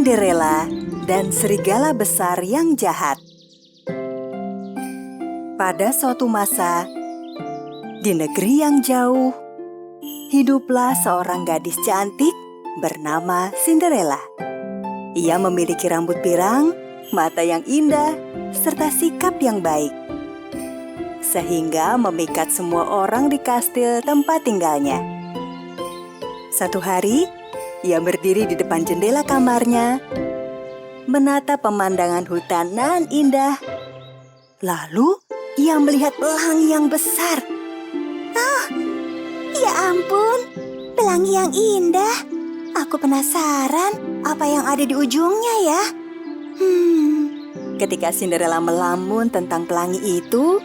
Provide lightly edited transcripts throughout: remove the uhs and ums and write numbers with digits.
Cinderella dan serigala besar yang jahat. Pada suatu masa, di negeri yang jauh, hiduplah seorang gadis cantik bernama Cinderella. Ia memiliki rambut pirang, mata yang indah, serta sikap yang baik, sehingga memikat semua orang di kastil tempat tinggalnya. Satu hari, ia berdiri di depan jendela kamarnya, menatap pemandangan hutan nan indah. Lalu, ia melihat pelangi yang besar. Oh, ya ampun, pelangi yang indah. Aku penasaran apa yang ada di ujungnya ya. Ketika Cinderella melamun tentang pelangi itu,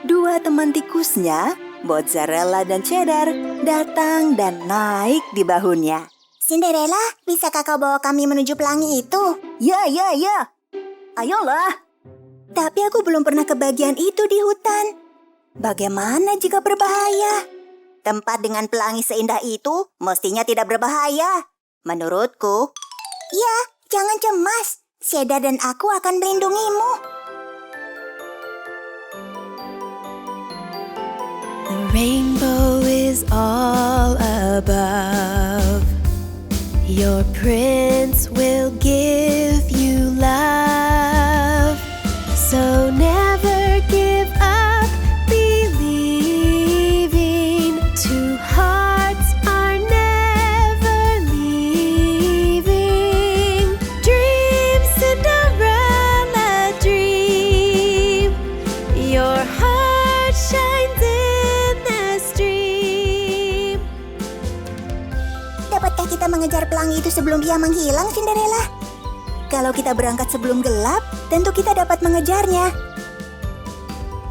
dua teman tikusnya, Mozzarella dan Cheddar, datang dan naik di bahunya. Cinderella, bisakah kau bawa kami menuju pelangi itu? Ya. Ayolah. Tapi aku belum pernah ke bagian itu di hutan. Bagaimana jika berbahaya? Tempat dengan pelangi seindah itu mestinya tidak berbahaya, menurutku. Ya, jangan cemas. Cheddar dan aku akan melindungimu. The rainbow is all above. Your prince will give you love. So never give up believing. Two hearts are never leaving. Dream, Cinderella, dream. Your heart shines in the stream. Dapatkah kita mengejar pelangi itu sebelum ia menghilang, Cinderella? Kalau kita berangkat sebelum gelap, tentu kita dapat mengejarnya.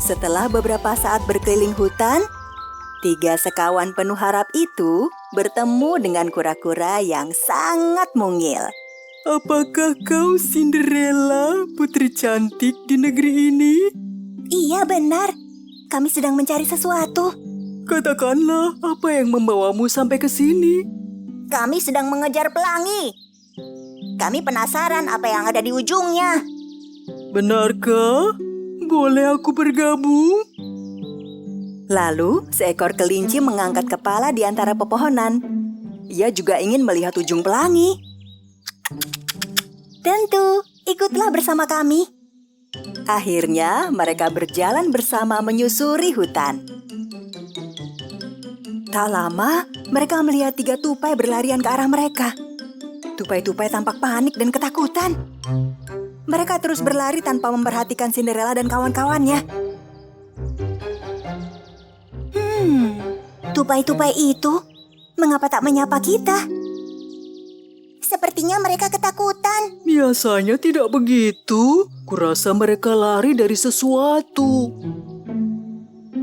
Setelah beberapa saat berkeliling hutan, tiga sekawan penuh harap itu bertemu dengan kura-kura yang sangat mungil. Apakah kau Cinderella, putri cantik di negeri ini? Iya benar, kami sedang mencari sesuatu. Katakanlah apa yang membawamu sampai ke sini. Kami sedang mengejar pelangi. Kami penasaran apa yang ada di ujungnya. Benarkah? Boleh aku bergabung? Lalu, seekor kelinci mengangkat kepala di antara pepohonan. Ia juga ingin melihat ujung pelangi. Tentu, ikutlah bersama kami. Akhirnya, mereka berjalan bersama menyusuri hutan. Tak lama, mereka melihat tiga tupai berlarian ke arah mereka. Tupai-tupai tampak panik dan ketakutan. Mereka terus berlari tanpa memperhatikan Cinderella dan kawan-kawannya. Tupai-tupai itu, mengapa tak menyapa kita? Sepertinya mereka ketakutan. Biasanya tidak begitu. Kurasa mereka lari dari sesuatu.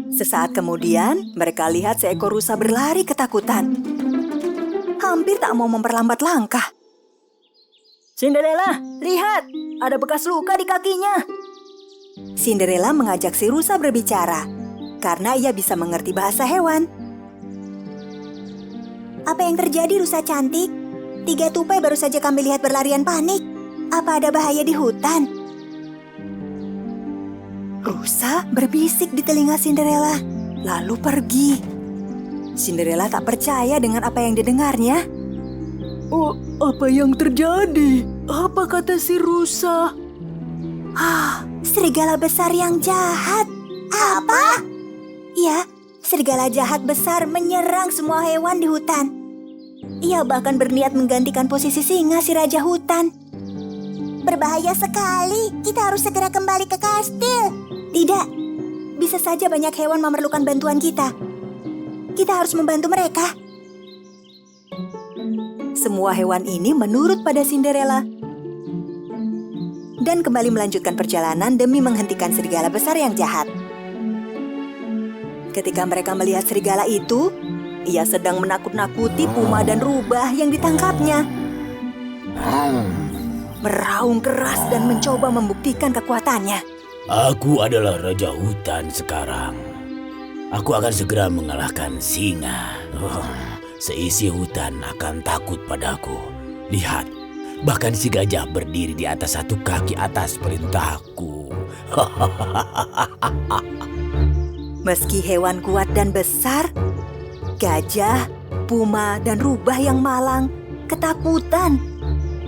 Sesaat kemudian, mereka lihat seekor rusa berlari ketakutan. Hampir tak mau memperlambat langkah. Cinderella, lihat! Ada bekas luka di kakinya. Cinderella mengajak si rusa berbicara, karena ia bisa mengerti bahasa hewan. Apa yang terjadi, rusa cantik? Tiga tupai baru saja kami lihat berlarian panik. Apa ada bahaya di hutan? Rusa berbisik di telinga Cinderella, lalu pergi. Cinderella tak percaya dengan apa yang didengarnya. Oh, apa yang terjadi? Apa kata si rusa? Serigala besar yang jahat. Apa? Ya, serigala jahat besar menyerang semua hewan di hutan. Ia bahkan berniat menggantikan posisi singa si raja hutan. Berbahaya sekali, kita harus segera kembali ke kastil. Tidak, bisa saja banyak hewan memerlukan bantuan kita. Kita harus membantu mereka. Semua hewan ini menurut pada Cinderella dan kembali melanjutkan perjalanan demi menghentikan serigala besar yang jahat. Ketika mereka melihat serigala itu, ia sedang menakut-nakuti puma dan rubah yang ditangkapnya. Meraung keras dan mencoba membuktikan kekuatannya. Aku adalah raja hutan sekarang. Aku akan segera mengalahkan singa. Seisi hutan akan takut padaku. Lihat, Bahkan si gajah berdiri di atas satu kaki atas perintahku. Meski hewan kuat dan besar, gajah, puma, dan rubah yang malang ketakutan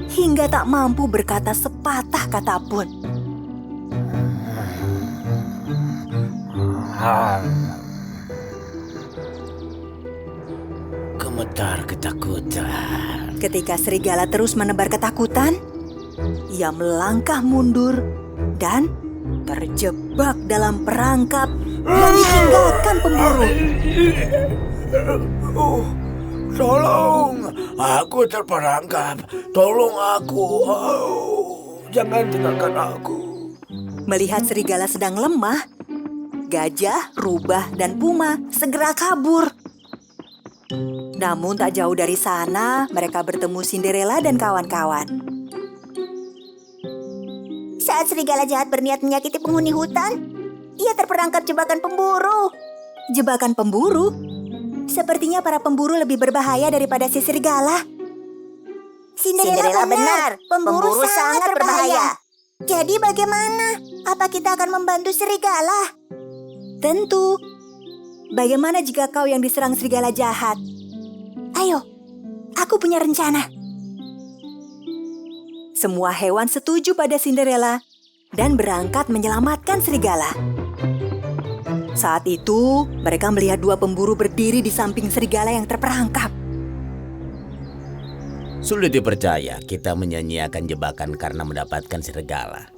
hingga tak mampu berkata sepatah kata pun. Gemetar ketakutan. Ketika serigala terus menebar ketakutan, ia melangkah mundur dan terjebak dalam perangkap yang ditinggalkan pemburu. Tolong, aku terperangkap. Tolong aku. Jangan tinggalkan aku. Melihat serigala sedang lemah, gajah, rubah, dan puma segera kabur. Namun tak jauh dari sana, mereka bertemu Cinderella dan kawan-kawan. Saat serigala jahat berniat menyakiti penghuni hutan, ia terperangkap jebakan pemburu. Jebakan pemburu? Sepertinya para pemburu lebih berbahaya daripada si serigala. Cinderella benar, pemburu sangat berbahaya. Jadi bagaimana? Apa kita akan membantu serigala? Tentu. Bagaimana jika kau yang diserang serigala jahat? Ayo, aku punya rencana. Semua hewan setuju pada Cinderella dan berangkat menyelamatkan serigala. Saat itu, mereka melihat dua pemburu berdiri di samping serigala yang terperangkap. Sulit dipercaya kita menyanyiakan jebakan karena mendapatkan serigala.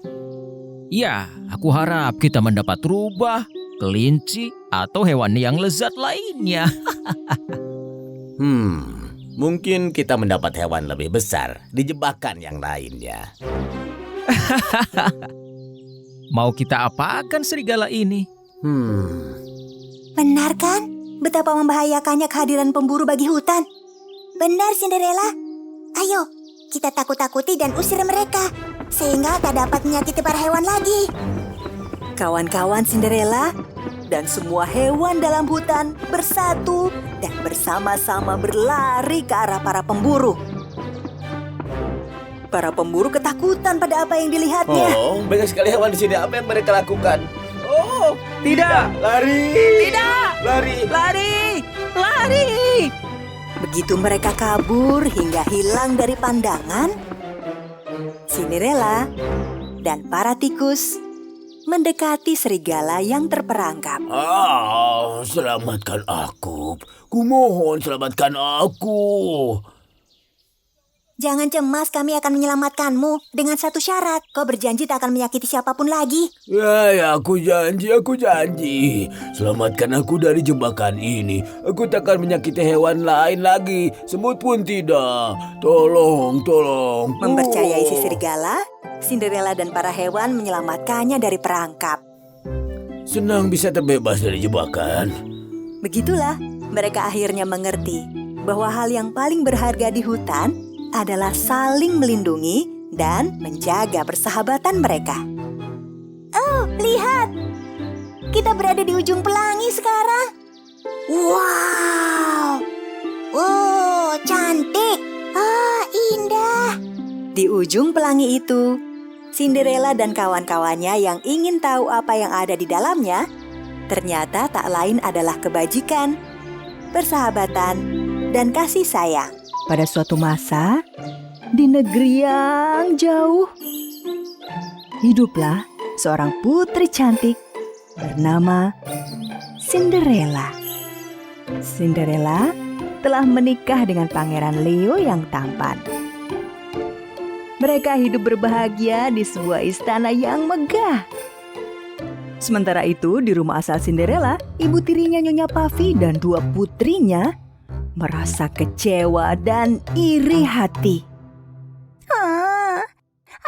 Ya, aku harap kita mendapat rubah, kelinci, atau hewan yang lezat lainnya. Mungkin kita mendapat hewan lebih besar di jebakan yang lainnya. Mau kita apakan serigala ini? Benar kan? Betapa membahayakannya kehadiran pemburu bagi hutan. Benar, Cinderella. Ayo, kita takut-takuti dan usir mereka, sehingga tak dapat menyakiti para hewan lagi. Kawan-kawan Cinderella dan semua hewan dalam hutan bersatu dan bersama-sama berlari ke arah para pemburu. Para pemburu ketakutan pada apa yang dilihatnya. Banyak sekali hewan di sini. Apa yang mereka lakukan? Tidak! Lari! Tidak! Lari! Lari! Lari! Begitu mereka kabur hingga hilang dari pandangan, Cinderella dan para tikus mendekati serigala yang terperangkap. Selamatkan aku. Kumohon selamatkan aku. Jangan cemas, kami akan menyelamatkanmu dengan satu syarat. Kau berjanji tak akan menyakiti siapapun lagi. Ya, aku janji. Selamatkan aku dari jebakan ini. Aku tak akan menyakiti hewan lain lagi. Semut pun tidak. Tolong. Mempercayai si serigala, Cinderella dan para hewan menyelamatkannya dari perangkap. Senang bisa terbebas dari jebakan. Begitulah, mereka akhirnya mengerti bahwa hal yang paling berharga di hutan adalah saling melindungi dan menjaga persahabatan mereka. Oh, lihat! Kita berada di ujung pelangi sekarang. Wow! Oh, cantik! Indah! Di ujung pelangi itu, Cinderella dan kawan-kawannya yang ingin tahu apa yang ada di dalamnya, ternyata tak lain adalah kebajikan, persahabatan, dan kasih sayang. Pada suatu masa, di negeri yang jauh, hiduplah seorang putri cantik bernama Cinderella. Cinderella telah menikah dengan Pangeran Leo yang tampan. Mereka hidup berbahagia di sebuah istana yang megah. Sementara itu, di rumah asal Cinderella, ibu tirinya Nyonya Puffy dan dua putrinya merasa kecewa dan iri hati.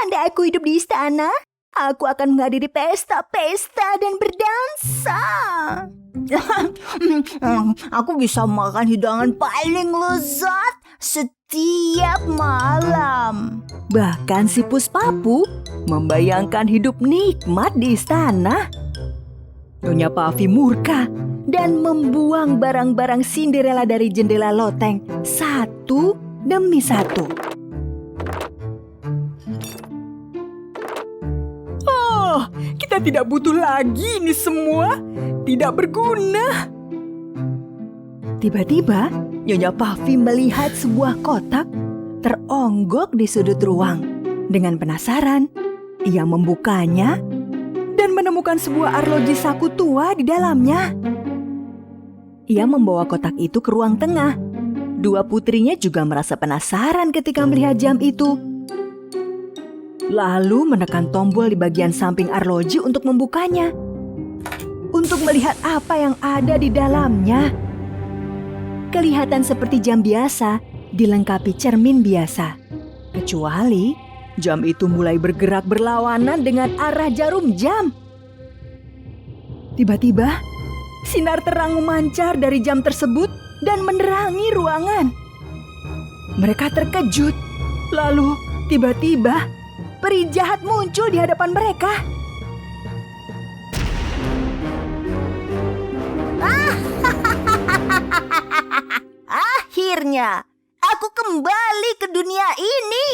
Andai aku hidup di istana, aku akan menghadiri pesta-pesta dan berdansa. Aku bisa makan hidangan paling lezat setiap malam. Bahkan si Puspapu membayangkan hidup nikmat di istana. Nyonya Puffy murka dan membuang barang-barang Cinderella dari jendela loteng satu demi satu. Kita tidak butuh lagi ini semua. Tidak berguna. Tiba-tiba, Nyonya Puffy melihat sebuah kotak teronggok di sudut ruang. Dengan penasaran, ia membukanya dan menemukan sebuah arloji saku tua di dalamnya. Ia membawa kotak itu ke ruang tengah. Dua putrinya juga merasa penasaran ketika melihat jam itu. Lalu menekan tombol di bagian samping arloji untuk membukanya. Untuk melihat apa yang ada di dalamnya. Kelihatan seperti jam biasa, dilengkapi cermin biasa. Kecuali jam itu mulai bergerak berlawanan dengan arah jarum jam. Tiba-tiba, sinar terang memancar dari jam tersebut dan menerangi ruangan. Mereka terkejut. Lalu, tiba-tiba, peri jahat muncul di hadapan mereka. Akhirnya, aku kembali ke dunia ini.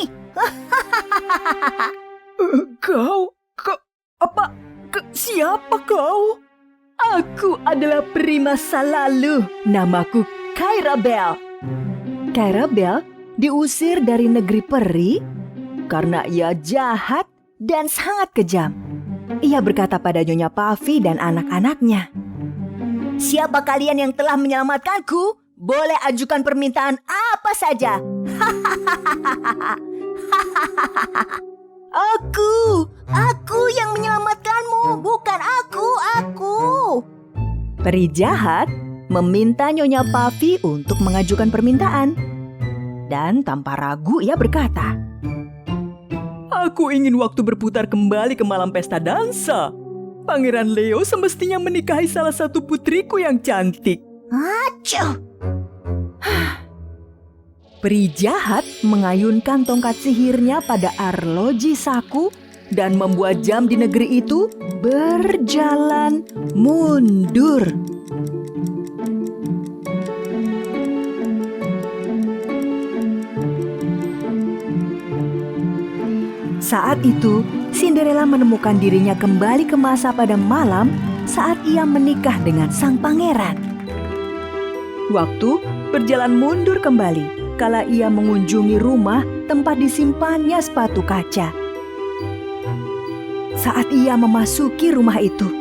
Siapa kau? Aku adalah peri masa lalu. Namaku Kyra Bell. Kyra Bell diusir dari negeri peri karena ia jahat dan sangat kejam. Ia berkata pada Nyonya Puffy dan anak-anaknya, Siapa kalian yang telah menyelamatkanku? Boleh ajukan permintaan apa saja. Aku yang menyelamatkanmu, bukan aku. peri jahat meminta Nyonya Puffy untuk mengajukan permintaan. Dan tanpa ragu ia berkata, Aku ingin waktu berputar kembali ke malam pesta dansa. Pangeran Leo semestinya menikahi salah satu putriku yang cantik. Acuh. Peri jahat mengayunkan tongkat sihirnya pada arloji saku dan membuat jam di negeri itu berjalan mundur. Saat itu, Cinderella menemukan dirinya kembali ke masa pada malam saat ia menikah dengan sang pangeran. Waktu berjalan mundur kembali kala ia mengunjungi rumah tempat disimpannya sepatu kaca. Saat ia memasuki rumah itu,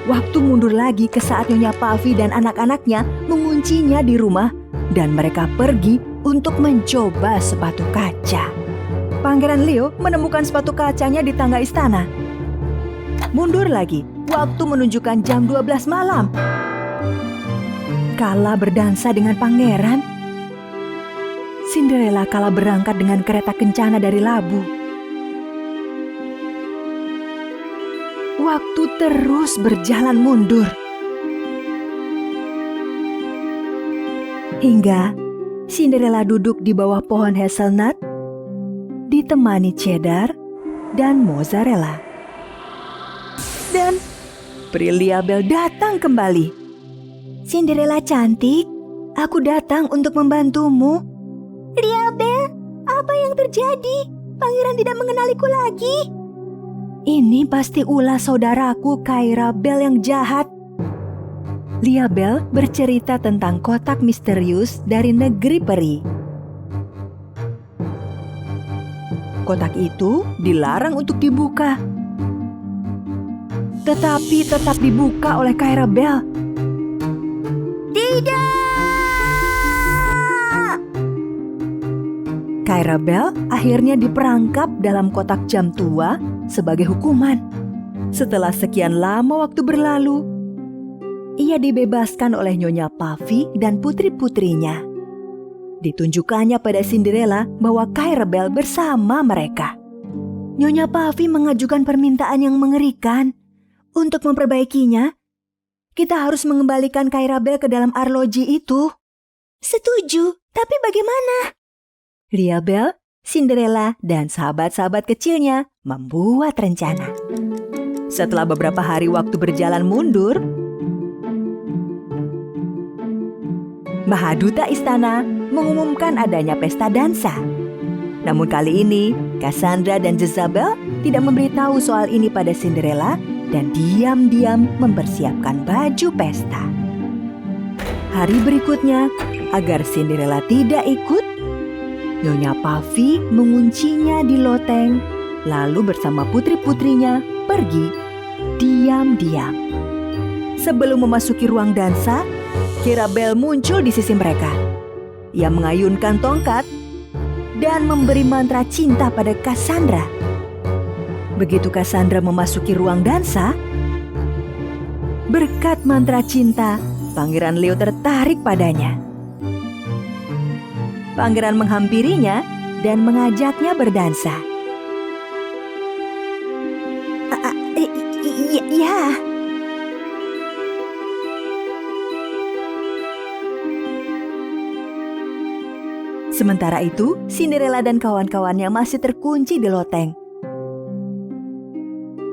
waktu mundur lagi ke saat Nyonya Puffy dan anak-anaknya menguncinya di rumah dan mereka pergi untuk mencoba sepatu kaca. Pangeran Leo menemukan sepatu kacanya di tangga istana. Mundur lagi, waktu menunjukkan jam 12 malam. Kala berdansa dengan pangeran, Cinderella kala berangkat dengan kereta kencana dari Labu. Waktu terus berjalan mundur. Hingga Cinderella duduk di bawah pohon hazelnut, ditemani cheddar dan mozzarella. Dan Peri Liabel datang kembali. Cinderella cantik, aku datang untuk membantumu. Liabel, apa yang terjadi? Pangeran tidak mengenaliku lagi. Ini pasti ulah saudaraku Kyra Bell yang jahat. Liabel bercerita tentang kotak misterius dari negeri peri. Kotak itu dilarang untuk dibuka. Tetapi tetap dibuka oleh Kyra Bell. Tidak! Kyra Bell akhirnya diperangkap dalam kotak jam tua sebagai hukuman. Setelah sekian lama waktu berlalu, ia dibebaskan oleh Nyonya Puffy dan putri-putrinya. Ditunjukkannya pada Cinderella bahwa Kyra Bell bersama mereka. Nyonya Puffy mengajukan permintaan yang mengerikan. Untuk memperbaikinya, kita harus mengembalikan Kyra Bell ke dalam arloji itu. Setuju, tapi bagaimana? Liabel, Cinderella, dan sahabat-sahabat kecilnya membuat rencana. Setelah beberapa hari waktu berjalan mundur, Mahaduta Istana mengumumkan adanya pesta dansa. Namun kali ini, Cassandra dan Jezabel tidak memberitahu soal ini pada Cinderella dan diam-diam mempersiapkan baju pesta. Hari berikutnya, agar Cinderella tidak ikut, Nyonya Puffy menguncinya di loteng, lalu bersama putri-putrinya pergi diam-diam. Sebelum memasuki ruang dansa, Kirabel muncul di sisi mereka. Ia mengayunkan tongkat dan memberi mantra cinta pada Cassandra. Begitu Cassandra memasuki ruang dansa, berkat mantra cinta, Pangeran Leo tertarik padanya. Pangeran menghampirinya dan mengajaknya berdansa. Ya. Sementara itu, Cinderella dan kawan-kawannya masih terkunci di loteng,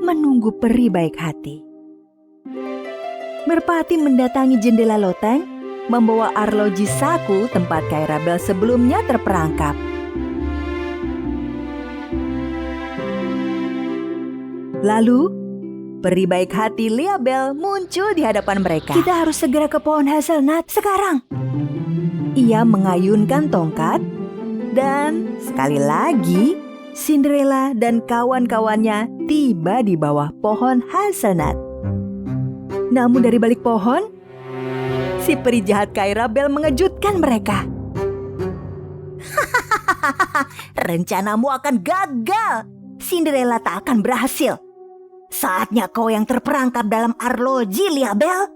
menunggu peri baik hati. Merpati mendatangi jendela loteng, membawa arloji saku tempat Cairabel sebelumnya terperangkap. Lalu, peri baik hati Liabel muncul di hadapan mereka. Kita harus segera ke pohon hazelnut sekarang. Ia mengayunkan tongkat dan sekali lagi Cinderella dan kawan-kawannya tiba di bawah pohon hazelnut. Namun dari balik pohon, si peri jahat Cairabel mengejutkan mereka. Rencanamu akan gagal. Cinderella tak akan berhasil. Saatnya kau yang terperangkap dalam arloji, Liabel.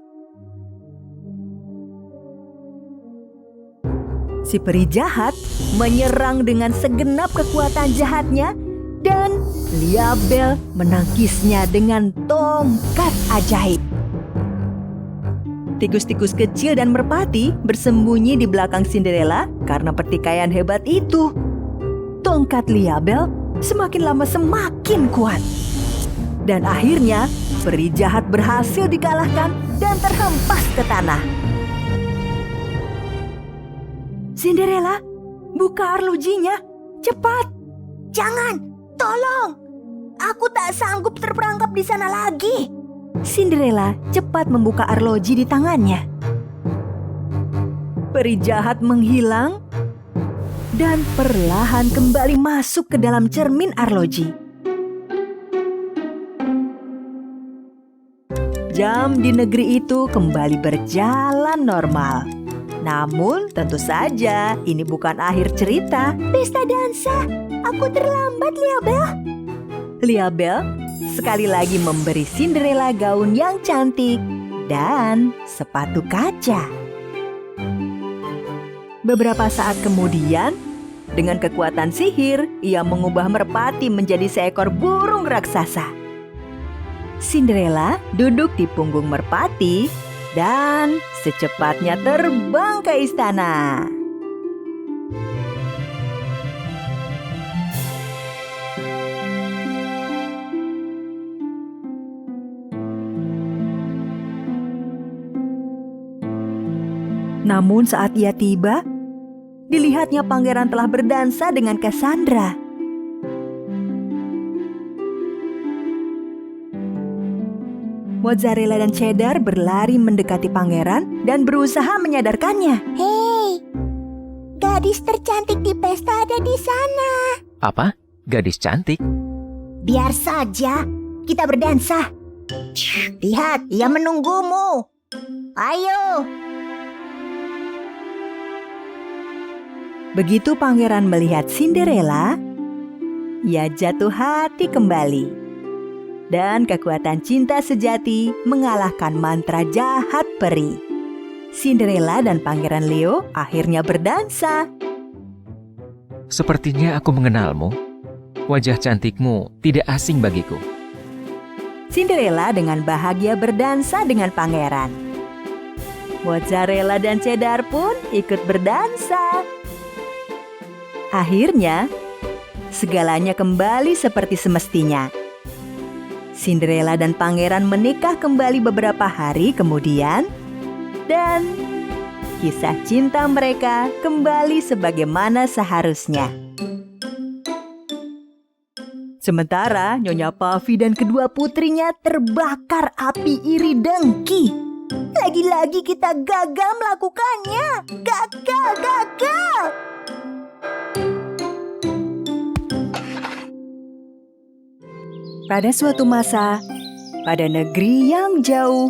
Si peri jahat menyerang dengan segenap kekuatan jahatnya dan Liabel menangkisnya dengan tongkat ajaib. Tikus-tikus kecil dan merpati bersembunyi di belakang Cinderella karena pertikaian hebat itu. Tongkat Liabel semakin lama semakin kuat. Dan akhirnya peri jahat berhasil dikalahkan dan terhempas ke tanah. Cinderella, buka arlojinya, cepat! Jangan, tolong! Aku tak sanggup terperangkap di sana lagi. Cinderella cepat membuka arloji di tangannya. Peri jahat menghilang dan perlahan kembali masuk ke dalam cermin arloji. Jam di negeri itu kembali berjalan normal. Namun tentu saja ini bukan akhir cerita. Pesta dansa, aku terlambat, Liabel. Liabel sekali lagi memberi Cinderella gaun yang cantik dan sepatu kaca. Beberapa saat kemudian, dengan kekuatan sihir, ia mengubah merpati menjadi seekor burung raksasa. Cinderella duduk di punggung merpati dan secepatnya terbang ke istana. Namun saat ia tiba, dilihatnya pangeran telah berdansa dengan Cassandra. Mozzarella dan Cheddar berlari mendekati pangeran dan berusaha menyadarkannya. Hei, gadis tercantik di pesta ada di sana. Apa? Gadis cantik? Biar saja, kita berdansa. Lihat, ia menunggumu. Ayo. Begitu pangeran melihat Cinderella, ia jatuh hati kembali. Dan kekuatan cinta sejati mengalahkan mantra jahat peri. Cinderella dan Pangeran Leo akhirnya berdansa. Sepertinya aku mengenalmu. Wajah cantikmu tidak asing bagiku. Cinderella dengan bahagia berdansa dengan pangeran. Mozzarella dan Cheddar pun ikut berdansa. Akhirnya, segalanya kembali seperti semestinya. Cinderella dan pangeran menikah kembali beberapa hari kemudian, dan kisah cinta mereka kembali sebagaimana seharusnya. Sementara Nyonya Puffy dan kedua putrinya terbakar api iri dengki. Lagi-lagi kita gagal melakukannya. Gagal. Pada suatu masa, pada negeri yang jauh,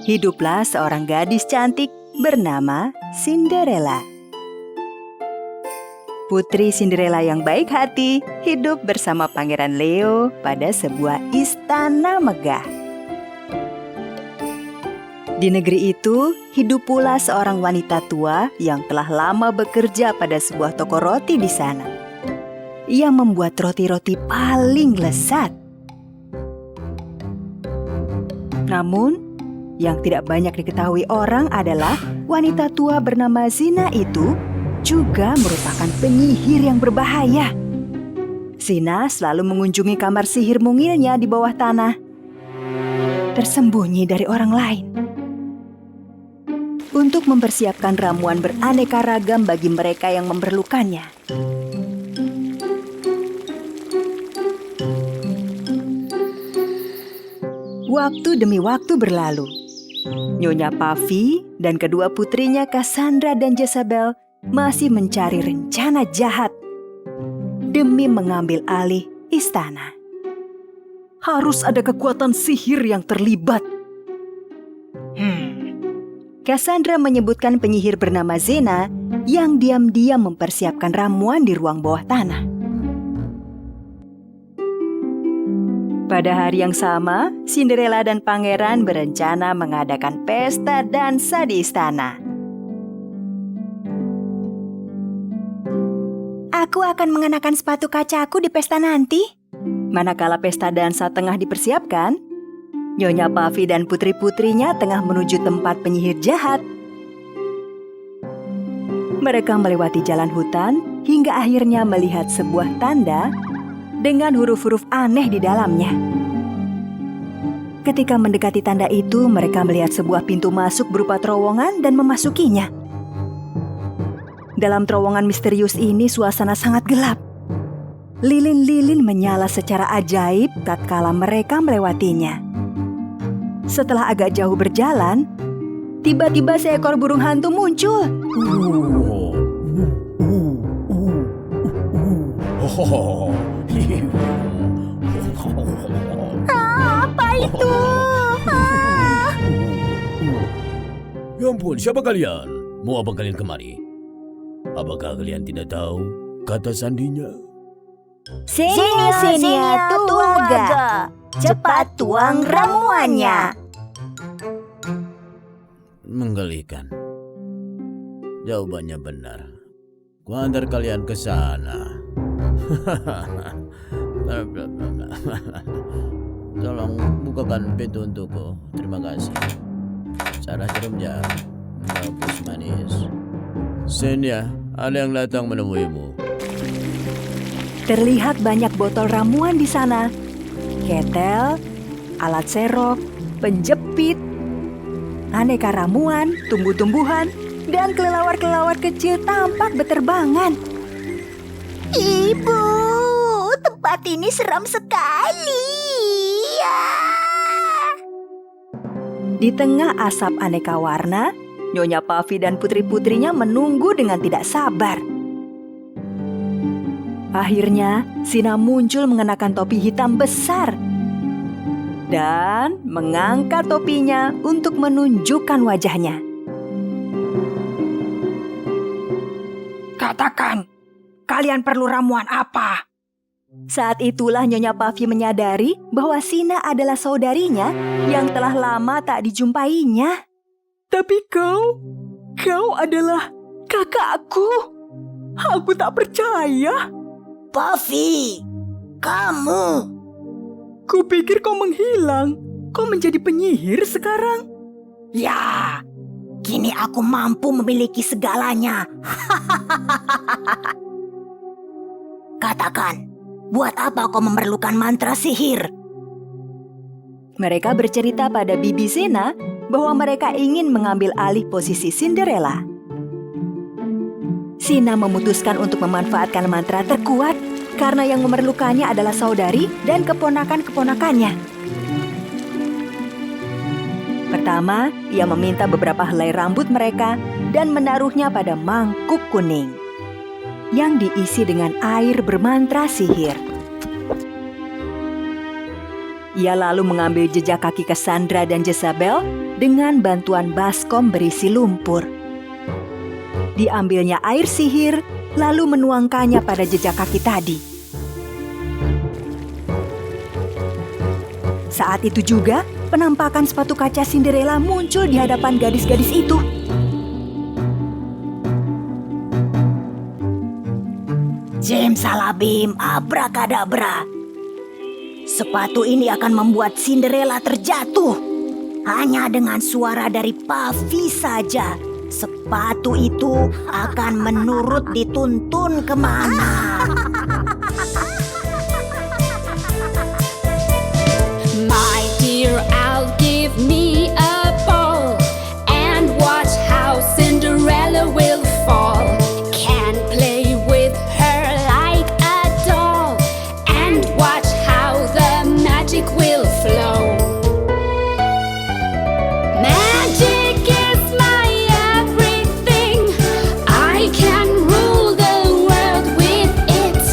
hiduplah seorang gadis cantik bernama Cinderella. Putri Cinderella yang baik hati hidup bersama Pangeran Leo pada sebuah istana megah. Di negeri itu, hidup pula seorang wanita tua yang telah lama bekerja pada sebuah toko roti di sana. Ia membuat roti-roti paling lezat. Namun, yang tidak banyak diketahui orang adalah wanita tua bernama Zina itu juga merupakan penyihir yang berbahaya. Zina selalu mengunjungi kamar sihir mungilnya di bawah tanah, tersembunyi dari orang lain, untuk mempersiapkan ramuan beraneka ragam bagi mereka yang memerlukannya. Waktu demi waktu berlalu. Nyonya Puffy dan kedua putrinya Cassandra dan Jezebel masih mencari rencana jahat demi mengambil alih istana. Harus ada kekuatan sihir yang terlibat. Cassandra menyebutkan penyihir bernama Zena yang diam-diam mempersiapkan ramuan di ruang bawah tanah. Pada hari yang sama, Cinderella dan pangeran berencana mengadakan pesta dansa di istana. Aku akan mengenakan sepatu kacaku di pesta nanti. Manakala pesta dansa tengah dipersiapkan, Nyonya Puffy dan putri-putrinya tengah menuju tempat penyihir jahat. Mereka melewati jalan hutan hingga akhirnya melihat sebuah tanda dengan huruf-huruf aneh di dalamnya. Ketika mendekati tanda itu, mereka melihat sebuah pintu masuk berupa terowongan dan memasukinya. Dalam terowongan misterius ini, suasana sangat gelap. Lilin-lilin menyala secara ajaib tatkala mereka melewatinya. Setelah agak jauh berjalan, tiba-tiba seekor burung hantu muncul. Apa itu? Ya ampun, siapa kalian? Mau apa kalian kemari? Apakah kalian tidak tahu kata sandinya? Sini, tuaga. Cepat tuang ramuannya. Menggelikan. Jawabannya benar. Ku antar kalian ke sana. Tolong bukakan pintu untukku. Terima kasih. Sarah jarum jam. Bagus manis. Senya, ada yang datang menemuimu. Terlihat banyak botol ramuan di sana. Ketel, alat serok, penjepit, aneka ramuan, tumbuh-tumbuhan, dan kelelawar-kelelawar kecil tampak beterbangan. Ibu, tempat ini seram sekali. Di tengah asap aneka warna, Nyonya Puffy dan putri-putrinya menunggu dengan tidak sabar. Akhirnya, Zina muncul mengenakan topi hitam besar dan mengangkat topinya untuk menunjukkan wajahnya. Katakan, kalian perlu ramuan apa? Saat itulah Nyonya Puffy menyadari bahwa Zina adalah saudarinya yang telah lama tak dijumpainya. Tapi kau adalah kakakku. Aku tak percaya. Puffy, kamu. Kupikir kau menghilang. Kau menjadi penyihir sekarang. Ya, kini aku mampu memiliki segalanya. Katakan, buat apa kau memerlukan mantra sihir? Mereka bercerita pada Bibi Zena bahwa mereka ingin mengambil alih posisi Cinderella. Zina memutuskan untuk memanfaatkan mantra terkuat karena yang memerlukannya adalah saudari dan keponakan-keponakannya. Pertama, ia meminta beberapa helai rambut mereka dan menaruhnya pada mangkuk kuning yang diisi dengan air bermantra sihir. Ia lalu mengambil jejak kaki Cassandra dan Jezabel dengan bantuan baskom berisi lumpur. Diambilnya air sihir, lalu menuangkannya pada jejak kaki tadi. Saat itu juga, penampakan sepatu kaca Cinderella muncul di hadapan gadis-gadis itu. Simsalabim abrakadabra. Sepatu ini akan membuat Cinderella terjatuh. Hanya dengan suara dari Puffy saja, sepatu itu akan menurut dituntun kemana. My dear, I'll give me a ball and watch how Cinderella will fall. Can play with her like a doll and watch how the magic will flow. Magic is my everything. I can rule the world with it.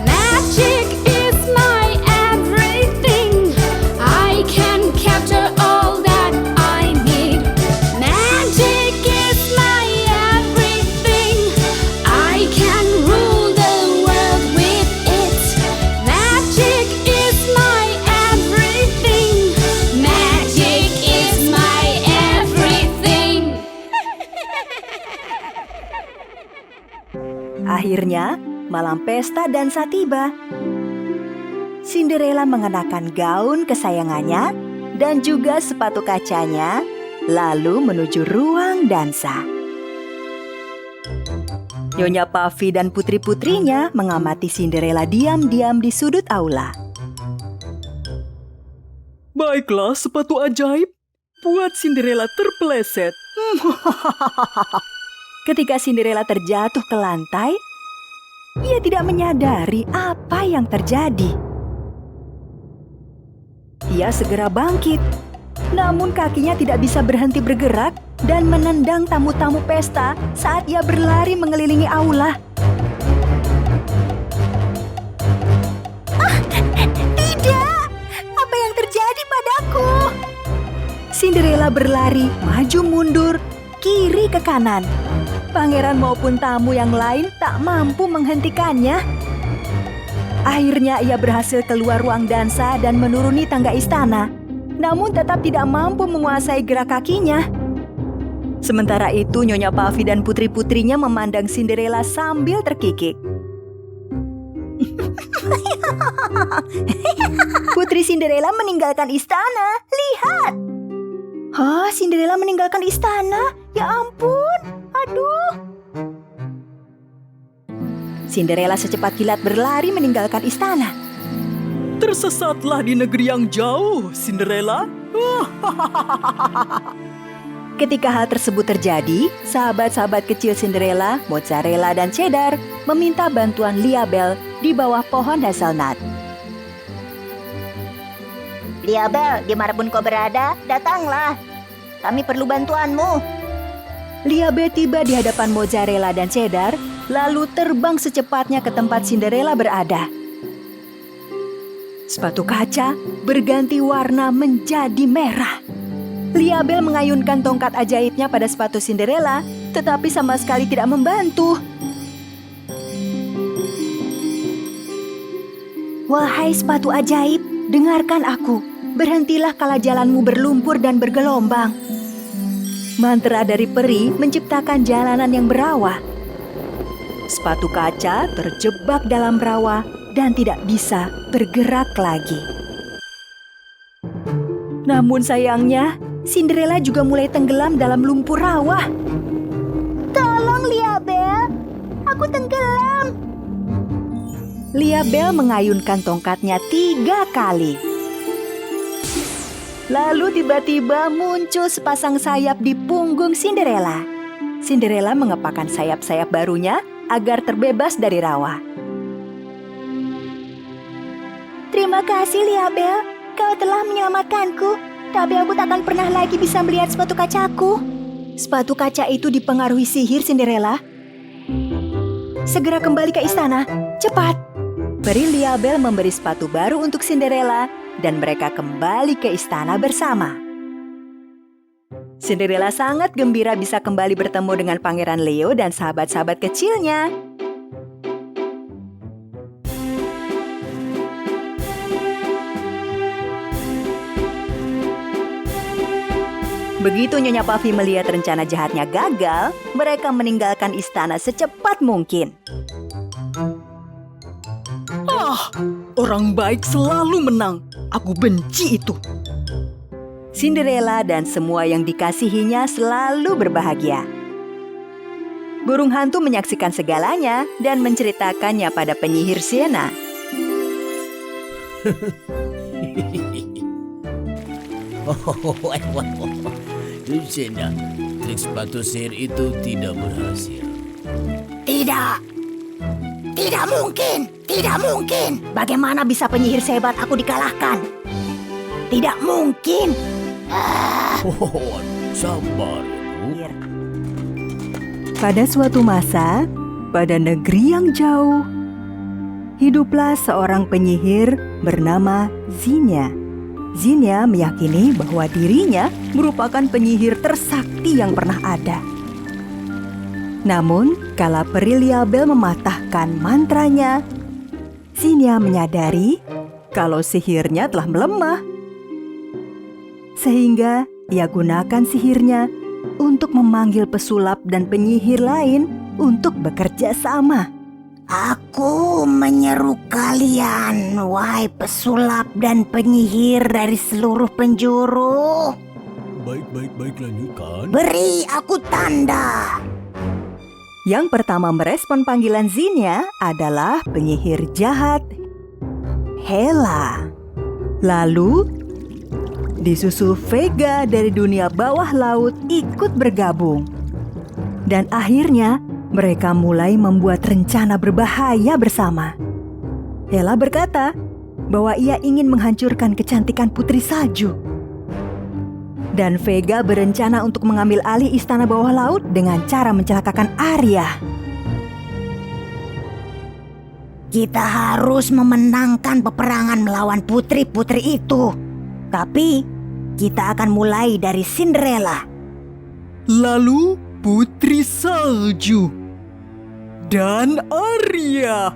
Magic is my everything. I can capture all that I need. Magic is my everything. I can rule the world with it. Magic is my everything. Magic is my everything. Akhirnya, malam pesta dansa tiba. Cinderella mengenakan gaun kesayangannya dan juga sepatu kacanya, lalu menuju ruang dansa. Nyonya Puffy dan putri-putrinya mengamati Cinderella diam-diam di sudut aula. Baiklah, sepatu ajaib. Buat Cinderella terpeleset. Ketika Cinderella terjatuh ke lantai, ia tidak menyadari apa yang terjadi. Ia segera bangkit, namun kakinya tidak bisa berhenti bergerak dan menendang tamu-tamu pesta saat ia berlari mengelilingi aula. Tidak! Apa yang terjadi padaku? Cinderella berlari maju mundur, kiri ke kanan. Pangeran maupun tamu yang lain tak mampu menghentikannya. Akhirnya ia berhasil keluar ruang dansa dan menuruni tangga istana, namun tetap tidak mampu menguasai gerak kakinya. Sementara itu Nyonya Puffy dan putri-putrinya memandang Cinderella sambil terkikik. Putri Cinderella meninggalkan istana. Lihat! Hah, Cinderella meninggalkan istana? Ya ampun! Aduh! Cinderella secepat kilat berlari meninggalkan istana. Tersesatlah di negeri yang jauh, Cinderella. Ketika hal tersebut terjadi, sahabat-sahabat kecil Cinderella, Mozzarella, dan Cheddar meminta bantuan Liabel di bawah pohon hazelnut. Liabel, dimanapun kau berada, datanglah. Kami perlu bantuanmu. Liabel tiba di hadapan Mozzarella dan Cheddar, lalu terbang secepatnya ke tempat Cinderella berada. Sepatu kaca berganti warna menjadi merah. Liabel mengayunkan tongkat ajaibnya pada sepatu Cinderella, tetapi sama sekali tidak membantu. Wahai sepatu ajaib, dengarkan aku. Berhentilah kala jalanmu berlumpur dan bergelombang. Mantra dari peri menciptakan jalanan yang berawa. Sepatu kaca terjebak dalam rawa dan tidak bisa bergerak lagi. Namun sayangnya, Cinderella juga mulai tenggelam dalam lumpur rawa. Tolong Liabel, aku tenggelam. Liabel mengayunkan tongkatnya 3 kali. Lalu tiba-tiba muncul sepasang sayap di punggung Cinderella. Cinderella mengepakkan sayap-sayap barunya agar terbebas dari rawa. Terima kasih, Liabel. Kau telah menyelamatkanku. Tapi aku tak akan pernah lagi bisa melihat sepatu kacaku. Sepatu kaca itu dipengaruhi sihir, Cinderella. Segera kembali ke istana, cepat. Peri Liabel memberi sepatu baru untuk Cinderella dan mereka kembali ke istana bersama. Cinderella sangat gembira bisa kembali bertemu dengan Pangeran Leo dan sahabat-sahabat kecilnya. Begitu Nyonya Puffy melihat rencana jahatnya gagal, mereka meninggalkan istana secepat mungkin. Orang baik selalu menang. Aku benci itu. Cinderella dan semua yang dikasihinya selalu berbahagia. Burung hantu menyaksikan segalanya dan menceritakannya pada penyihir Sienna. Sienna, trik sepatu sihir itu tidak berhasil. Tidak mungkin. Bagaimana bisa penyihir sehebat aku dikalahkan? Tidak mungkin. Sabar, Ibu. Pada suatu masa, pada negeri yang jauh, hiduplah seorang penyihir bernama Zinnia. Zinnia meyakini bahwa dirinya merupakan penyihir tersakti yang pernah ada. Namun, kala Peri Liabel mematahkan mantranya, Zinnia menyadari kalau sihirnya telah melemah. Sehingga ia gunakan sihirnya untuk memanggil pesulap dan penyihir lain untuk bekerja sama. Aku menyeru kalian, wahai pesulap dan penyihir dari seluruh penjuru. Baik, lanjutkan. Beri aku tanda. Yang pertama merespon panggilan Zinnia adalah penyihir jahat, Hela. Lalu, disusul Vega dari dunia bawah laut ikut bergabung. Dan akhirnya, mereka mulai membuat rencana berbahaya bersama. Hela berkata bahwa ia ingin menghancurkan kecantikan Putri Salju. Dan Vega berencana untuk mengambil alih istana bawah laut dengan cara mencelakakan Arya. Kita harus memenangkan peperangan melawan putri-putri itu. Tapi, kita akan mulai dari Cinderella. Lalu Putri Salju dan Arya.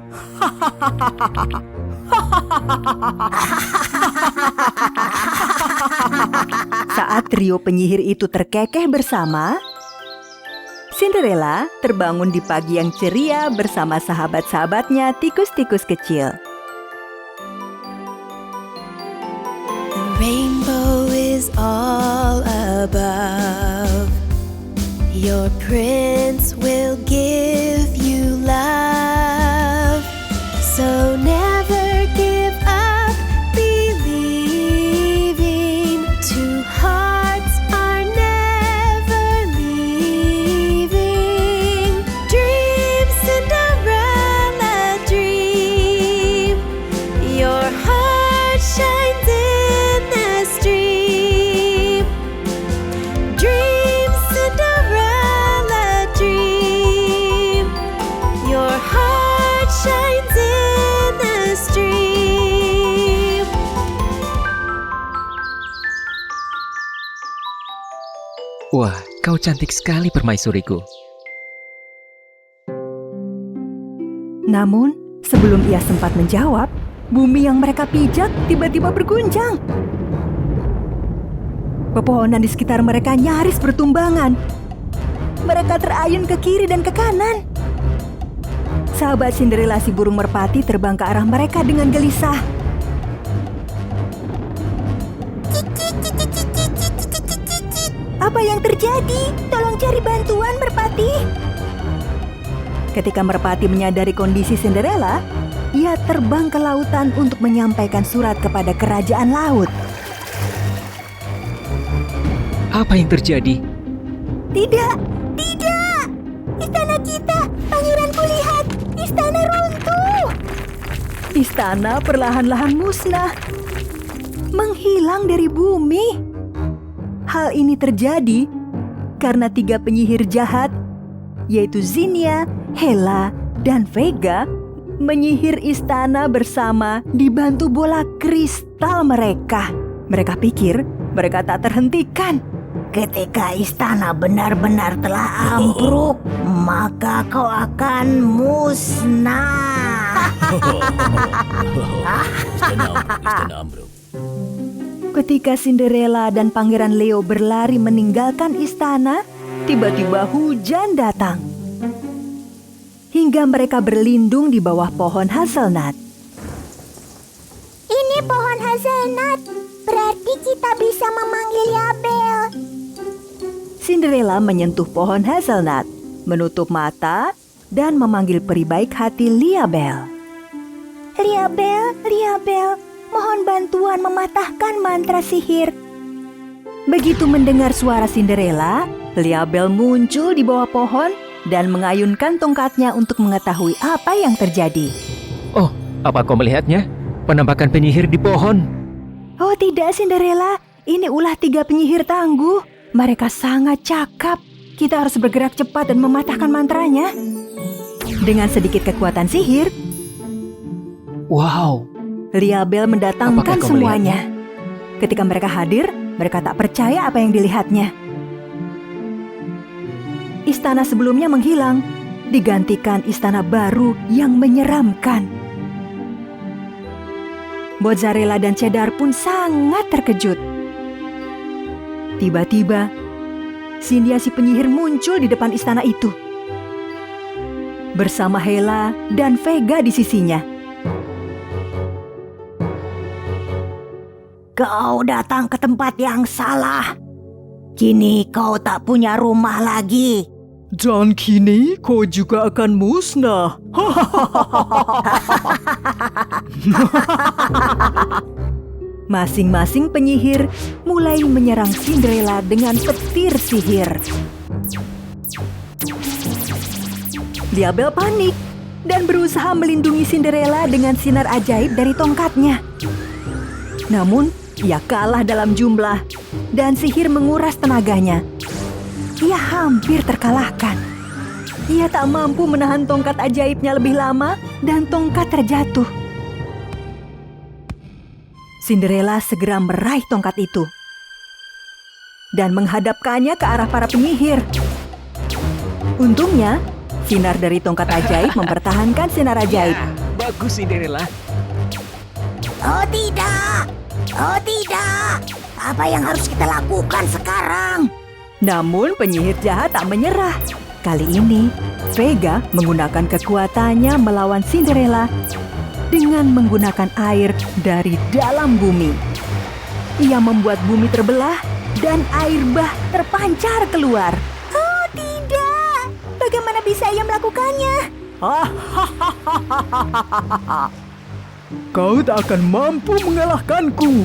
Saat trio penyihir itu terkekeh bersama, Cinderella terbangun di pagi yang ceria bersama sahabat-sahabatnya tikus-tikus kecil. The rainbow is all above. Your prince will give you love. So never give up believing. Two hearts are never leaving. Dream, Cinderella, dream. Your heart shines in the stream. Dream, Cinderella, dream. Your heart shines in the stream. Wah, kau cantik sekali permaisuriku. Namun, sebelum ia sempat menjawab, bumi yang mereka pijak tiba-tiba berguncang. Pepohonan di sekitar mereka nyaris bertumbangan. Mereka terayun ke kiri dan ke kanan. Sahabat Cinderella si burung merpati terbang ke arah mereka dengan gelisah. Apa yang terjadi? Tolong cari bantuan, Merpati. Ketika Merpati menyadari kondisi Cinderella, ia terbang ke lautan untuk menyampaikan surat kepada kerajaan laut. Apa yang terjadi? Tidak! Istana kita! Pangeranku, lihat! Istana runtuh! Istana perlahan-lahan musnah, menghilang dari bumi. Hal ini terjadi karena 3 penyihir jahat, yaitu Zinnia, Hela, dan Vega, menyihir istana bersama dibantu bola kristal mereka. Mereka pikir mereka tak terhentikan. Ketika istana benar-benar telah ambruk, maka kau akan musnah. Istana ambruk. Ketika Cinderella dan Pangeran Leo berlari meninggalkan istana, tiba-tiba hujan datang. Hingga mereka berlindung di bawah pohon hazelnut. Ini pohon hazelnut, berarti kita bisa memanggil Liabel. Cinderella menyentuh pohon hazelnut, menutup mata, dan memanggil peri baik hati Liabel. Liabel, Liabel, mohon bantuan mematahkan mantra sihir. Begitu mendengar suara Cinderella, Liabel muncul di bawah pohon dan mengayunkan tongkatnya untuk mengetahui apa yang terjadi. Oh, apa kau melihatnya? Penampakan penyihir di pohon. Oh tidak, Cinderella, ini ulah 3 penyihir tangguh. Mereka sangat cakap. Kita harus bergerak cepat dan mematahkan mantranya. Dengan sedikit kekuatan sihir, Wow, Liabel Apakah mendatangkan kau semuanya. Ketika mereka hadir, mereka tak percaya apa yang dilihatnya. Istana sebelumnya menghilang, digantikan istana baru yang menyeramkan. Mozzarella dan cheddar pun sangat terkejut. Tiba-tiba, Zinnia si penyihir muncul di depan istana itu. Bersama Hela dan Vega di sisinya. Kau datang ke tempat yang salah. Kini kau tak punya rumah lagi. Dan kini kau juga akan musnah. Masing-masing penyihir mulai menyerang Cinderella dengan petir sihir. Liabel panik dan berusaha melindungi Cinderella dengan sinar ajaib dari tongkatnya. Namun, ia kalah dalam jumlah dan sihir menguras tenaganya. Ia hampir terkalahkan. Ia tak mampu menahan tongkat ajaibnya lebih lama dan tongkat terjatuh. Cinderella segera meraih tongkat itu dan menghadapkannya ke arah para penyihir. Untungnya, sinar dari tongkat ajaib mempertahankan sinar ajaib. bagus Cinderella. Oh tidak, oh tidak. Apa yang harus kita lakukan sekarang? Namun penyihir jahat tak menyerah. Kali ini, Vega menggunakan kekuatannya melawan Cinderella dengan menggunakan air dari dalam bumi. Ia membuat bumi terbelah dan air bah terpancar keluar. Oh tidak, bagaimana bisa ia melakukannya? Kau tak akan mampu mengalahkanku.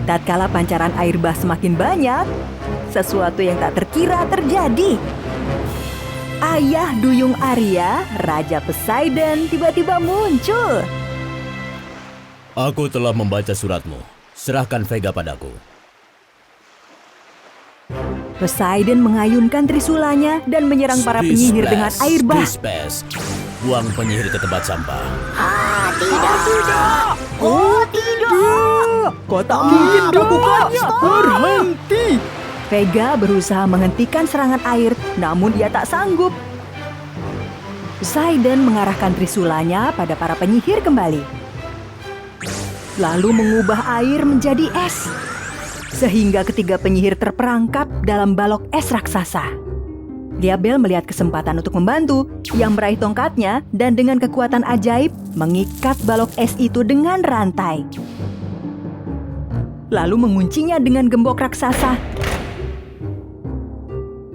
Tatkala pancaran air bah semakin banyak, sesuatu yang tak terkira terjadi. Ayah duyung Arya, Raja Poseidon, tiba-tiba muncul. Aku telah membaca suratmu. Serahkan Vega padaku. Poseidon mengayunkan trisulanya dan menyerang para penyihir dengan air bah. Splash. Buang penyihir ke tempat sampah. Tidak. Oh tidak. Kau tak mungkin melakukannya. Berhenti. Vega berusaha menghentikan serangan air, namun ia tak sanggup. Poseidon mengarahkan trisulanya pada para penyihir kembali. Lalu mengubah air menjadi es. Sehingga ketiga penyihir terperangkap dalam balok es raksasa. Liabel melihat kesempatan untuk membantu. Ia meraih tongkatnya dan dengan kekuatan ajaib mengikat balok es itu dengan rantai. Lalu menguncinya dengan gembok raksasa.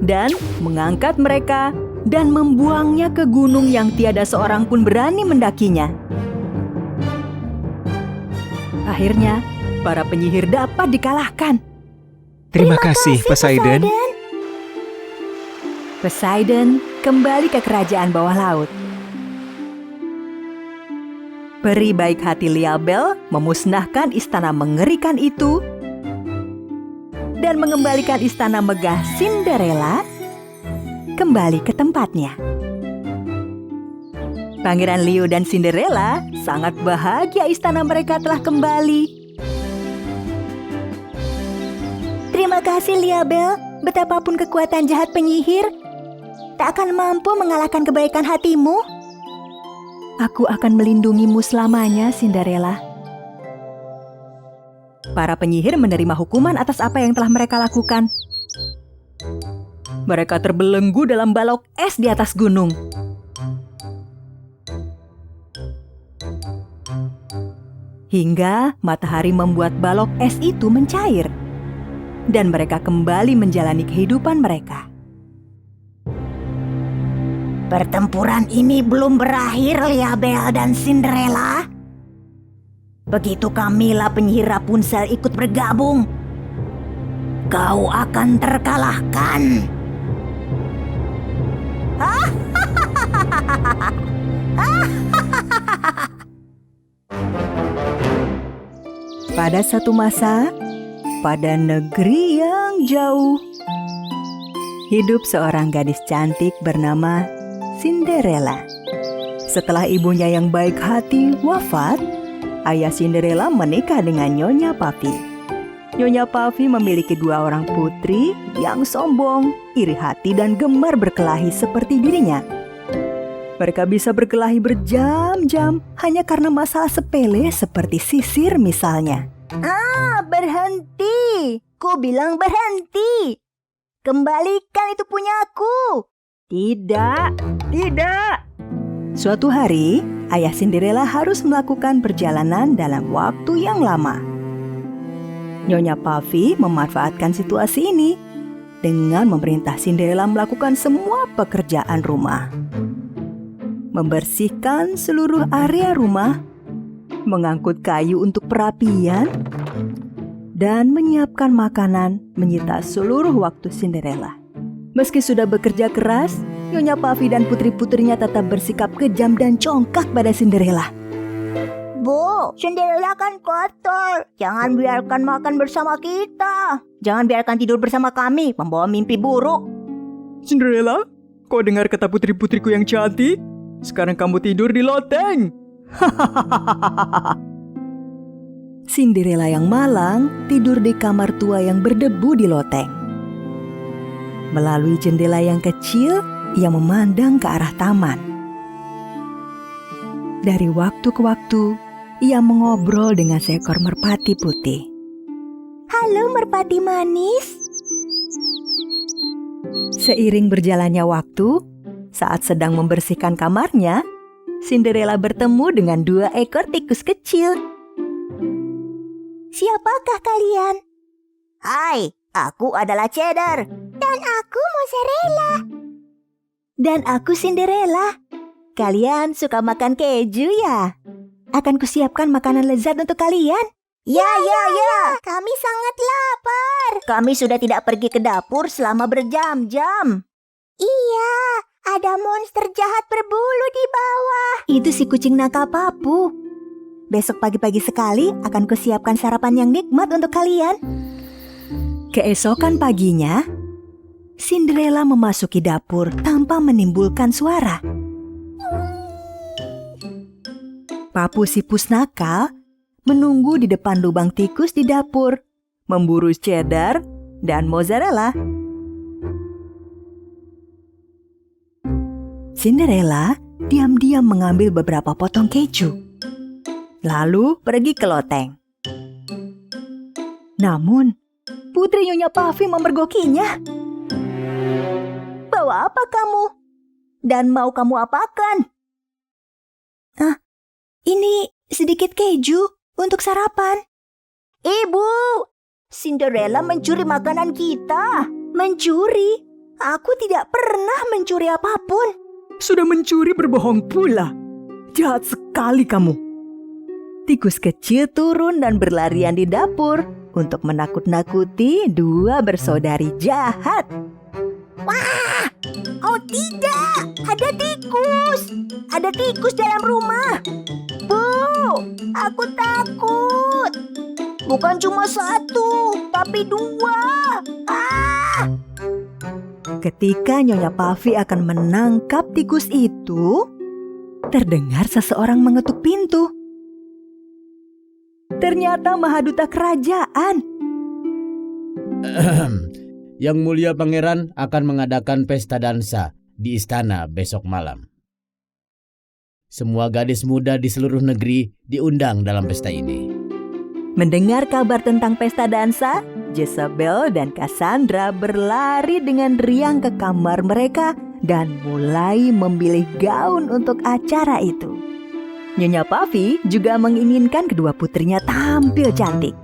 Dan mengangkat mereka dan membuangnya ke gunung yang tiada seorang pun berani mendakinya. Akhirnya, para penyihir dapat dikalahkan. Terima kasih, Poseidon. Poseidon kembali ke kerajaan bawah laut. Peri baik hati Liabel memusnahkan istana mengerikan itu dan mengembalikan istana megah Cinderella kembali ke tempatnya. Pangeran Leo dan Cinderella sangat bahagia istana mereka telah kembali. Terima kasih, Liabel. Betapapun kekuatan jahat penyihir, tak akan mampu mengalahkan kebaikan hatimu. Aku akan melindungimu selamanya, Cinderella. Para penyihir menerima hukuman atas apa yang telah mereka lakukan. Mereka terbelenggu dalam balok es di atas gunung. Hingga matahari membuat balok es itu mencair. Dan mereka kembali menjalani kehidupan mereka. Pertempuran ini belum berakhir, Liabel dan Cinderella. Begitu Camilla penyihir Rapunzel ikut bergabung, kau akan terkalahkan. Pada satu masa, pada negeri yang jauh, hidup seorang gadis cantik bernama Cinderella. Setelah ibunya yang baik hati wafat, ayah Cinderella menikah dengan Nyonya Puffy. Nyonya Puffy memiliki 2 orang putri yang sombong, iri hati dan gemar berkelahi seperti dirinya. Mereka bisa berkelahi berjam-jam hanya karena masalah sepele seperti sisir misalnya. Berhenti! Ku bilang berhenti! Kembalikan itu punyaku! Tidak. Suatu hari, ayah Cinderella harus melakukan perjalanan dalam waktu yang lama. Nyonya Puffy memanfaatkan situasi ini dengan memerintah Cinderella melakukan semua pekerjaan rumah. Membersihkan seluruh area rumah, mengangkut kayu untuk perapian, dan menyiapkan makanan menyita seluruh waktu Cinderella. Meski sudah bekerja keras, Nyonya Puffy dan putri-putrinya tetap bersikap kejam dan congkak pada Cinderella. Bu, Cinderella kan kotor. Jangan biarkan makan bersama kita. Jangan biarkan tidur bersama kami, membawa mimpi buruk. Cinderella, kau dengar kata putri-putriku yang cantik? Sekarang kamu tidur di loteng. Cinderella yang malang tidur di kamar tua yang berdebu di loteng. Melalui jendela yang kecil, ia memandang ke arah taman. Dari waktu ke waktu, ia mengobrol dengan seekor merpati putih. Halo merpati manis. Seiring berjalannya waktu, saat sedang membersihkan kamarnya, Cinderella bertemu dengan 2 ekor tikus kecil. Siapakah kalian? Hai, aku adalah Cheddar. Dan aku Mozzarella. Dan aku Cinderella. Kalian suka makan keju ya? Akan kusiapkan makanan lezat untuk kalian. Ya. Kami sangat lapar. Kami sudah tidak pergi ke dapur selama berjam-jam. Iya, ada monster jahat berbulu di bawah. Itu si kucing nakal Papu. Besok pagi-pagi sekali akan kusiapkan sarapan yang nikmat untuk kalian. Keesokan paginya, Cinderella memasuki dapur tanpa menimbulkan suara. Papu si pusnakal menunggu di depan lubang tikus di dapur, memburu Cheddar dan Mozzarella. Cinderella diam-diam mengambil beberapa potong keju, lalu pergi ke loteng. Namun, putri Nyonya Puffy memergokinya. Bawa apa kamu? Dan mau kamu apakan? Ini sedikit keju untuk sarapan. Ibu, Cinderella mencuri makanan kita. Mencuri? Aku tidak pernah mencuri apapun. Sudah mencuri berbohong pula. Jahat sekali kamu. Tikus kecil turun dan berlarian di dapur untuk menakut-nakuti 2 bersaudari jahat. Wah! Oh tidak! Ada tikus! Ada tikus dalam rumah! Bu! Bukan cuma satu, tapi dua. Ketika Nyonya Puffy akan menangkap tikus itu, terdengar seseorang mengetuk pintu. Ternyata Mahaduta kerajaan. Yang mulia pangeran akan mengadakan pesta dansa di istana besok malam. Semua gadis muda di seluruh negeri diundang dalam pesta ini. Mendengar kabar tentang pesta dansa, Jezebel dan Cassandra berlari dengan riang ke kamar mereka dan mulai memilih gaun untuk acara itu. Nyonya Puffy juga menginginkan kedua putrinya tampil cantik.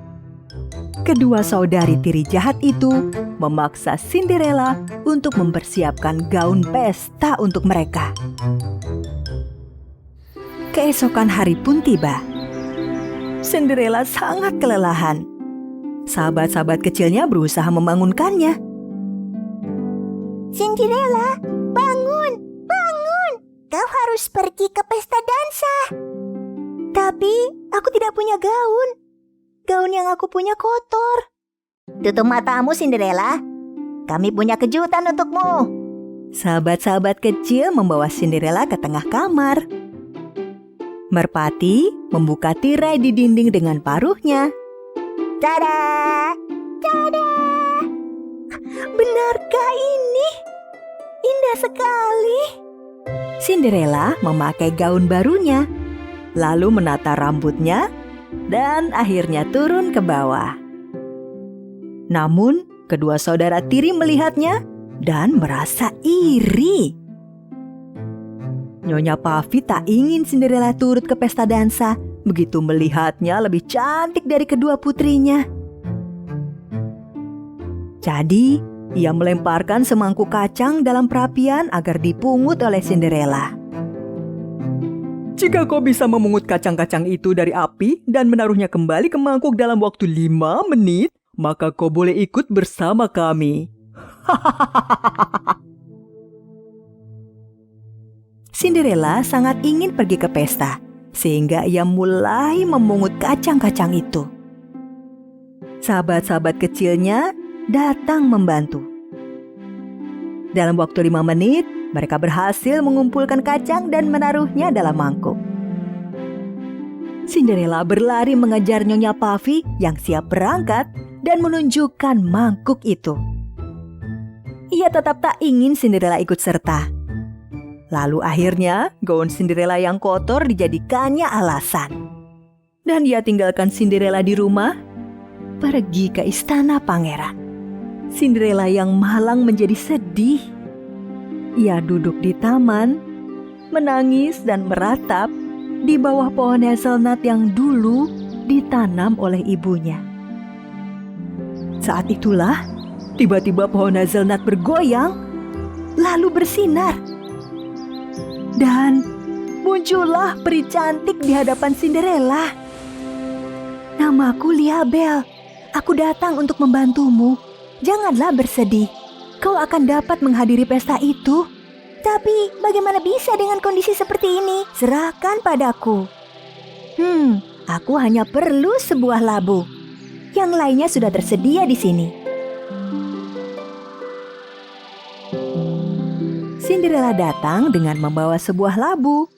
Kedua saudari tiri jahat itu memaksa Cinderella untuk mempersiapkan gaun pesta untuk mereka. Keesokan hari pun tiba. Cinderella sangat kelelahan. Sahabat-sahabat kecilnya berusaha membangunkannya. Cinderella, bangun, bangun. Kau harus pergi ke pesta dansa. Tapi aku tidak punya gaun. Gaun yang aku punya kotor. Tutup matamu, Cinderella. Kami punya kejutan untukmu. Sahabat-sahabat kecil membawa Cinderella ke tengah kamar. Merpati membuka tirai di dinding dengan paruhnya. Tada! Tada! Benarkah ini? Indah sekali. Cinderella memakai gaun barunya, lalu menata rambutnya, dan akhirnya turun ke bawah. Namun, kedua saudara tiri melihatnya dan merasa iri. Nyonya Puffy tak ingin Cinderella turut ke pesta dansa, begitu melihatnya lebih cantik dari kedua putrinya. Jadi, ia melemparkan semangkuk kacang dalam perapian agar dipungut oleh Cinderella. Jika kau bisa memungut kacang-kacang itu dari api dan menaruhnya kembali ke mangkuk dalam waktu 5 menit, maka kau boleh ikut bersama kami. Cinderella sangat ingin pergi ke pesta, sehingga ia mulai memungut kacang-kacang itu. Sahabat-sahabat kecilnya datang membantu. Dalam waktu 5 menit, mereka berhasil mengumpulkan kacang dan menaruhnya dalam mangkuk. Cinderella berlari mengejar Nyonya Puffy yang siap berangkat dan menunjukkan mangkuk itu. Ia tetap tak ingin Cinderella ikut serta. Lalu akhirnya gaun Cinderella yang kotor dijadikannya alasan. Dan ia tinggalkan Cinderella di rumah, pergi ke istana pangeran. Cinderella yang malang menjadi sedih. Ia duduk di taman, menangis dan meratap di bawah pohon hazelnut yang dulu ditanam oleh ibunya. Saat itulah, tiba-tiba pohon hazelnut bergoyang, lalu bersinar. Dan muncullah peri cantik di hadapan Cinderella. Namaku Liabel. Aku datang untuk membantumu. Janganlah bersedih. Kau akan dapat menghadiri pesta itu. Tapi bagaimana bisa dengan kondisi seperti ini? Serahkan padaku. Aku hanya perlu sebuah labu. Yang lainnya sudah tersedia di sini. Cinderella datang dengan membawa sebuah labu.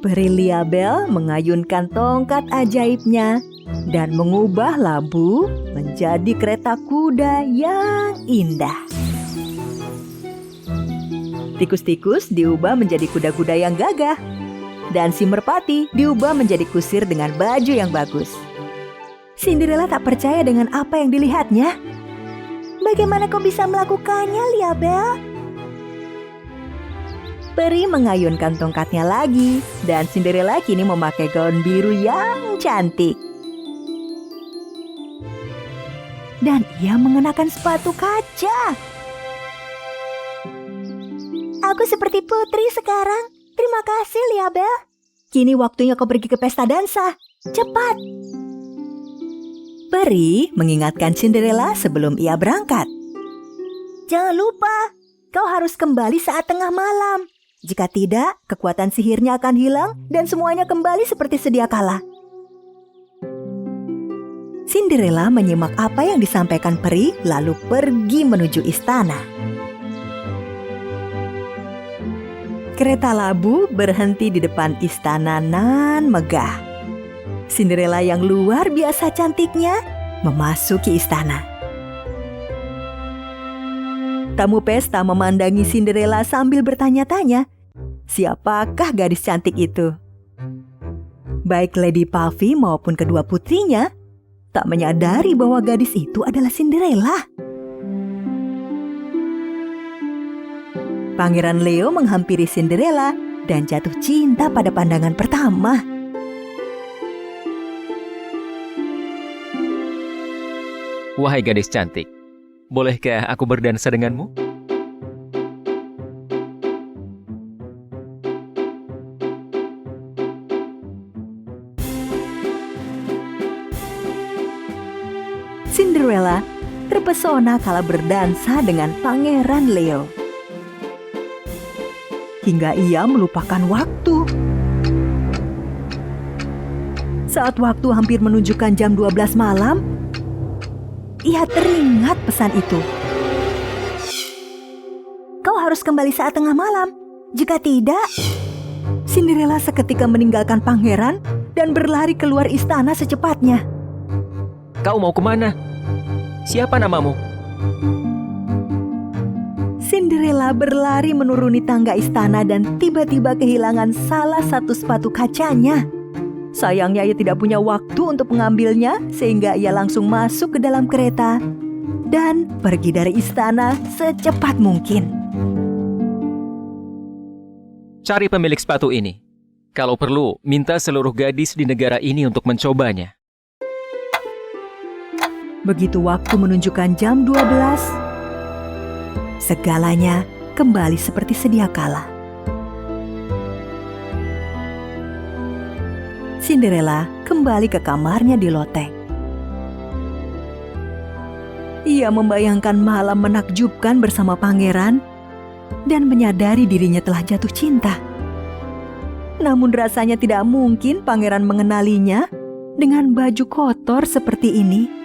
Peri Liabel mengayunkan tongkat ajaibnya dan mengubah labu menjadi kereta kuda yang indah. Tikus-tikus diubah menjadi kuda-kuda yang gagah, dan si merpati diubah menjadi kusir dengan baju yang bagus. Cinderella tak percaya dengan apa yang dilihatnya. Bagaimana kau bisa melakukannya, Liabel? Peri mengayunkan tongkatnya lagi, dan Cinderella kini memakai gaun biru yang cantik. Dan ia mengenakan sepatu kaca. Aku seperti putri sekarang. Terima kasih, Liabel. Kini waktunya kau pergi ke pesta dansa. Cepat! Peri mengingatkan Cinderella sebelum ia berangkat. Jangan lupa, kau harus kembali saat tengah malam. Jika tidak, kekuatan sihirnya akan hilang dan semuanya kembali seperti sedia kala. Cinderella menyimak apa yang disampaikan peri lalu pergi menuju istana. Kereta labu berhenti di depan istana nan megah. Cinderella yang luar biasa cantiknya memasuki istana. Tamu pesta memandangi Cinderella sambil bertanya-tanya, siapakah gadis cantik itu? Baik Lady Puffy maupun kedua putrinya tak menyadari bahwa gadis itu adalah Cinderella. Pangeran Leo menghampiri Cinderella dan jatuh cinta pada pandangan pertama. Wahai gadis cantik, bolehkah aku berdansa denganmu? Cinderella terpesona kala berdansa dengan Pangeran Leo. Hingga ia melupakan waktu. Saat waktu hampir menunjukkan jam 12 malam, ia teringat pesan itu. Kau harus kembali saat tengah malam. Jika tidak, Cinderella seketika meninggalkan pangeran dan berlari keluar istana secepatnya. Kau mau kemana? Siapa namamu? Cinderella berlari menuruni tangga istana dan tiba-tiba kehilangan salah satu sepatu kacanya. Sayangnya ia tidak punya waktu untuk mengambilnya sehingga ia langsung masuk ke dalam kereta dan pergi dari istana secepat mungkin. Cari pemilik sepatu ini. Kalau perlu, minta seluruh gadis di negara ini untuk mencobanya. Begitu waktu menunjukkan jam 12, segalanya kembali seperti sedia kala. Cinderella kembali ke kamarnya di loteng. Ia membayangkan malam menakjubkan bersama pangeran dan menyadari dirinya telah jatuh cinta. Namun rasanya tidak mungkin pangeran mengenalinya dengan baju kotor seperti ini.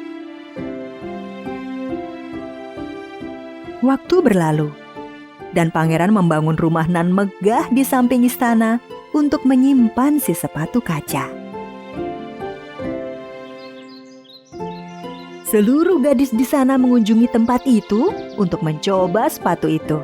Waktu berlalu, dan pangeran membangun rumah nan megah di samping istana untuk menyimpan si sepatu kaca. Seluruh gadis di sana mengunjungi tempat itu untuk mencoba sepatu itu.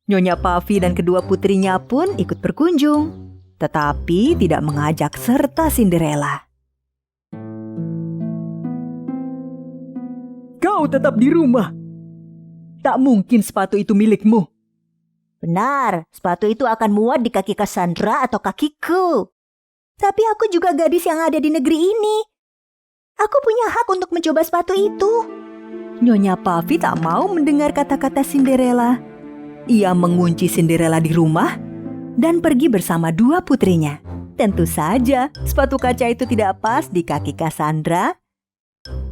Nyonya Puffy dan kedua putrinya pun ikut berkunjung, tetapi tidak mengajak serta Cinderella. Kau tetap di rumah. Tak mungkin sepatu itu milikmu. Benar, sepatu itu akan muat di kaki Cassandra atau kakiku. Tapi aku juga gadis yang ada di negeri ini. Aku punya hak untuk mencoba sepatu itu. Nyonya Puffy tak mau mendengar kata-kata Cinderella. Ia mengunci Cinderella di rumah dan pergi bersama dua putrinya. Tentu saja sepatu kaca itu tidak pas di kaki Cassandra,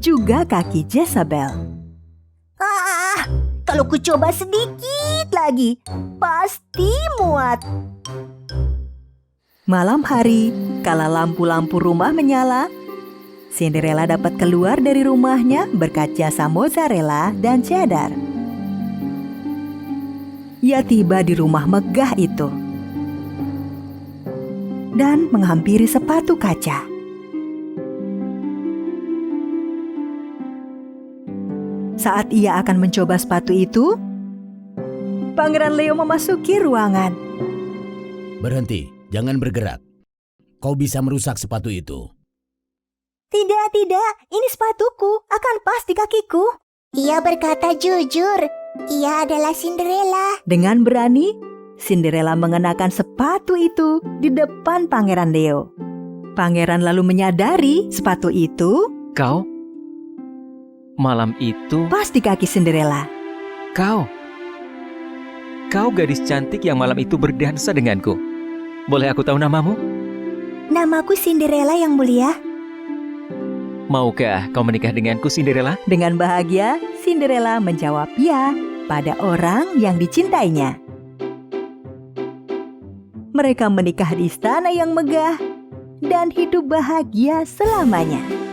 juga kaki Jezebel. Kalau ku coba sedikit lagi, pasti muat. Malam hari, kala lampu-lampu rumah menyala, Cinderella dapat keluar dari rumahnya berkat jasa mozzarella dan cheddar. Ia tiba di rumah megah itu dan menghampiri sepatu kaca. Saat ia akan mencoba sepatu itu, Pangeran Leo memasuki ruangan. Berhenti, jangan bergerak. Kau bisa merusak sepatu itu. Tidak, ini sepatuku, akan pas di kakiku. Ia berkata jujur, ia adalah Cinderella. Dengan berani, Cinderella mengenakan sepatu itu di depan Pangeran Leo. Pangeran lalu menyadari sepatu itu Kau? Malam itu? pas di kaki Cinderella. Kau gadis cantik yang malam itu berdansa denganku. Boleh aku tahu namamu? Namaku Cinderella yang mulia. Maukah kau menikah denganku, Cinderella? Dengan bahagia, Cinderella menjawab ya pada orang yang dicintainya. Mereka menikah di istana yang megah dan hidup bahagia selamanya.